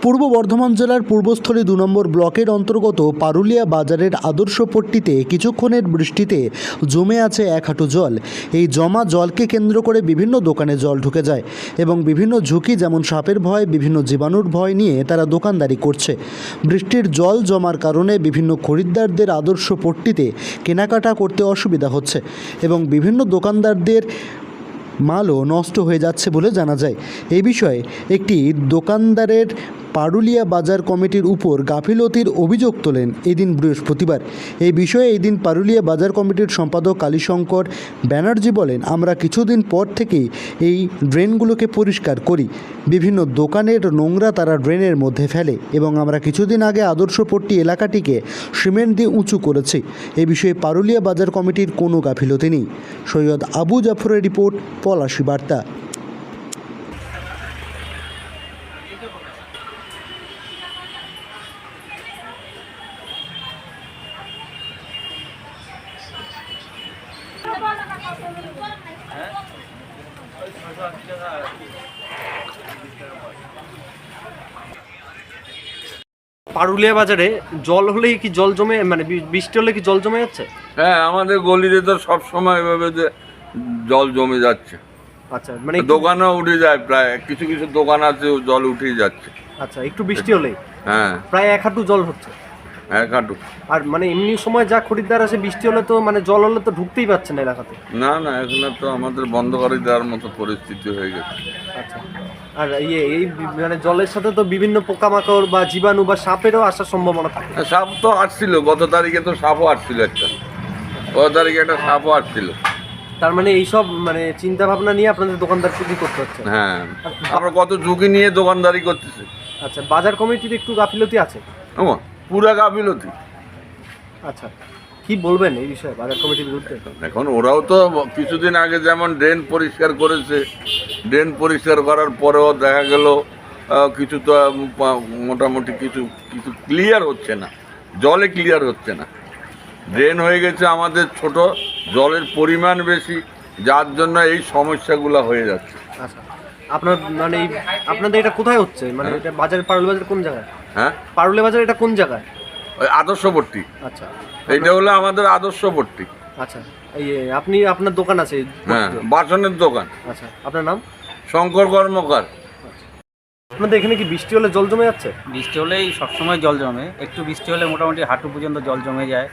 পূর্ব বর্ধমান জেলার পূর্বস্থলী ২ নম্বর ব্লকের অন্তর্গত পারুলিয়া বাজারের আদর্শপট্টিতে কিছুক্ষণের বৃষ্টিতে জমে আছে ১ হাঁটু জল। এই জমা জলকে কেন্দ্র করে বিভিন্ন দোকানে জল ঢুকে যায় এবং বিভিন্ন ঝুঁকি যেমন সাপের ভয়, বিভিন্ন জীবাণুর ভয় নিয়ে তারা দোকানদারি করছে। বৃষ্টির জল জমার কারণে বিভিন্ন খরিদ্দারদের আদর্শপট্টিতে কেনাকাটা করতে অসুবিধা হচ্ছে এবং বিভিন্ন দোকানদারদের মালও নষ্ট হয়ে যাচ্ছে বলে জানা যায়। এই বিষয়ে একটি দোকানদারের পারুলিয়া বাজার কমিটির উপর গাফিলতির অভিযোগ তোলেন এদিন বৃহস্পতিবার। এই বিষয়ে এদিন পারুলিয়া বাজার কমিটির সম্পাদক কালীশঙ্কর ব্যানার্জি বলেন, আমরা কিছুদিন পর থেকেই এই ড্রেনগুলোকে পরিষ্কার করি। বিভিন্ন দোকানের নোংরা তারা ড্রেনের মধ্যে ফেলে এবং আমরা কিছুদিন আগে আদর্শপট্টি এলাকাটিকে সিমেন্ট দিয়ে উঁচু করেছি। এই বিষয়ে পারুলিয়া বাজার কমিটির কোনো গাফিলতি নেই। সৈয়দ আবু জাফরের রিপোর্ট, পলাশী বার্তা। পারুলিয়া বাজারে জল হলেই কি জল জমে, মানে বৃষ্টি হলে কি জল জমে যাচ্ছে? হ্যাঁ, আমাদের গলিতে তো সব সময় এভাবে যে জল জমে যাচ্ছে। আচ্ছা, মানে দোকানও উঠে যায়, প্রায় কিছু কিছু দোকান আছে জল উঠেই যাচ্ছে। আচ্ছা, একটু বৃষ্টি হলেই হ্যাঁ, প্রায় ১ হাঁটু জল হচ্ছে। এক হাঁটু। আর মানে এমনি সময় যা খরিদ্দার আসে, বৃষ্টি হলে তো মানে জল হলে তো ঢুকতেই পারছে না এলাকাতে। না না, এখানে তো আমাদের বন্ধ করে দেওয়ার মতো পরিস্থিতি হয়ে গেছে। আচ্ছা, আর এই মানে জলের সাথে তো বিভিন্ন পোকামাকড় বা জীবাণু বা সাপেরও আসার সম্ভাবনা থাকে। সাপ তো আসছিল, গত তারিখে তো সাপও আসছিল একটা, গত তারিখে একটা সাপও আসছিল। তার মানে এইসব মানে চিন্তা ভাবনা নিয়ে আপনাদের দোকানদারকে কি করতে হচ্ছে? হ্যাঁ, আমরা কত ঝুঁকি নিয়ে দোকানদারি করতেছি। আচ্ছা, বাজার কমিটির একটু গাফিলতি আছে? পুরা গাফিলতি। আচ্ছা, কি বলবেন এই বিষয়ে বাজার কমিটির বিরুদ্ধে? এখন ওরাও তো কিছুদিন আগে যেমন ড্রেন পরিষ্কার করেছে, ড্রেন পরিষ্কার করার পরেও দেখা গেল কিছু তো মোটামুটি কিছু কিছু ক্লিয়ার হচ্ছে না, জলে ক্লিয়ার হচ্ছে না। ড্রেন হয়ে গেছে আমাদের ছোট, জলের পরিমাণ বেশি, যার জন্য এই সমস্যাগুলো হয়ে যাচ্ছে। আচ্ছা, আপনার মানে আপনাদের এটা কোথায় হচ্ছে? মানে এটা বাজার, পারুলিয়া বাজার কোন জায়গায়? হ্যাঁ, পারুলিয়া বাজার এটা কোন জায়গায়? ওই আদর্শপট্টি। আচ্ছা, এইটা হলো আমাদের আদর্শপট্টি। আচ্ছা, এই আপনি, আপনার দোকান আছে? হ্যাঁ, বাসনের দোকান। আচ্ছা, আপনার নাম? শঙ্কর কর্মকার। আপনাদের এখানে কি বৃষ্টি হলে জল জমে যাচ্ছে? বৃষ্টি হলেই সবসময় জল জমে, একটু বৃষ্টি হলে মোটামুটি হাঁটু পর্যন্ত জল জমে যায়।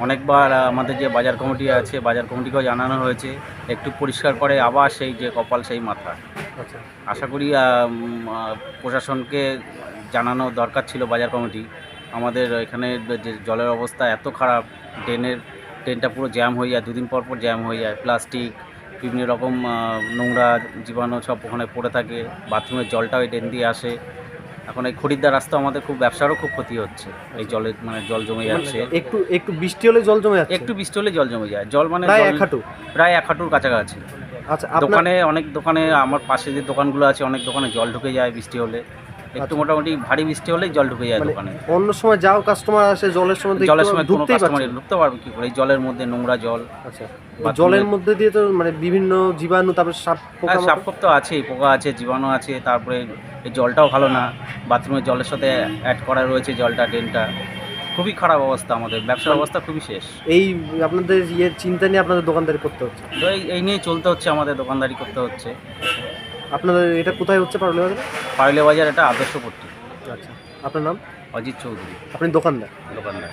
অনেকবার আমাদের যে বাজার কমিটি আছে, বাজার কমিটিকেও জানানো হয়েছে, একটু পরিষ্কার করে আবার সেই যে কপাল সেই মাথা। আচ্ছা, আশা করি প্রশাসনকে জানানো দরকার ছিল বাজার কমিটি। আমাদের এখানে যে জলের অবস্থা এত খারাপ, ড্রেনটা পুরো জ্যাম হয়ে যায়, দুদিন পর পর জ্যাম হয়ে যায়। প্লাস্টিক, বিভিন্ন রকম নোংরা জীবাণু সব ওখানে পড়ে থাকে। বাথরুমের জলটাও এই ড্রেন দিয়ে আসে। এখন এই খরিদ্দার রাস্তা আমাদের খুব, ব্যবসারও খুব ক্ষতি হচ্ছে এই জলের, মানে জল জমে যাচ্ছে। একটু একটু বৃষ্টি হলে জল জমে যাচ্ছে? একটু বৃষ্টি হলে জল জমে যায়, জল মানে প্রায় ১ হাঁটু? প্রায় ১ হাঁটুর কাছাকাছি। আচ্ছা, দোকানে, অনেক দোকানে, আমার পাশে যে দোকানগুলো আছে অনেক দোকানে জল ঢুকে যায় বৃষ্টি হলে। একটু মোটামুটি ভারী বৃষ্টি হলেই জল ঢুকে যায় দোকানে। অন্য সময় যাও কাস্টমার আসে, জলের সময় কোনো কাস্টমার ঢুকতে পারবে কি করে? এই জলের মধ্যে নোংরা জল। আচ্ছা, জলের মধ্যে দিয়ে তো মানে বিভিন্ন জীবাণু, তারপরে সাপ সাপ তো আছেই, পোকা আছে, জীবাণু আছে। তারপরে এই জলটাও ভালো না, বাথরুমের জলের সাথে অ্যাড করা রয়েছে জলটা, ড্রেনটা। খুবই খারাপ অবস্থা, আমাদের ব্যবসার অবস্থা খুবই শেষ। এই আপনাদের চিন্তা নিয়ে আপনাদের দোকানদারি করতে হচ্ছে? তো এই নিয়ে চলতে হচ্ছে, আমাদের দোকানদারি করতে হচ্ছে। আপনাদের এটা কোথায় হচ্ছে পারুলিয়া বাজারে? পারুলিয়া বাজার এটা আদর্শপট্টি। আচ্ছা, আপনার নাম? অজিত চৌধুরী। আপনি দোকানদার? দোকানদার।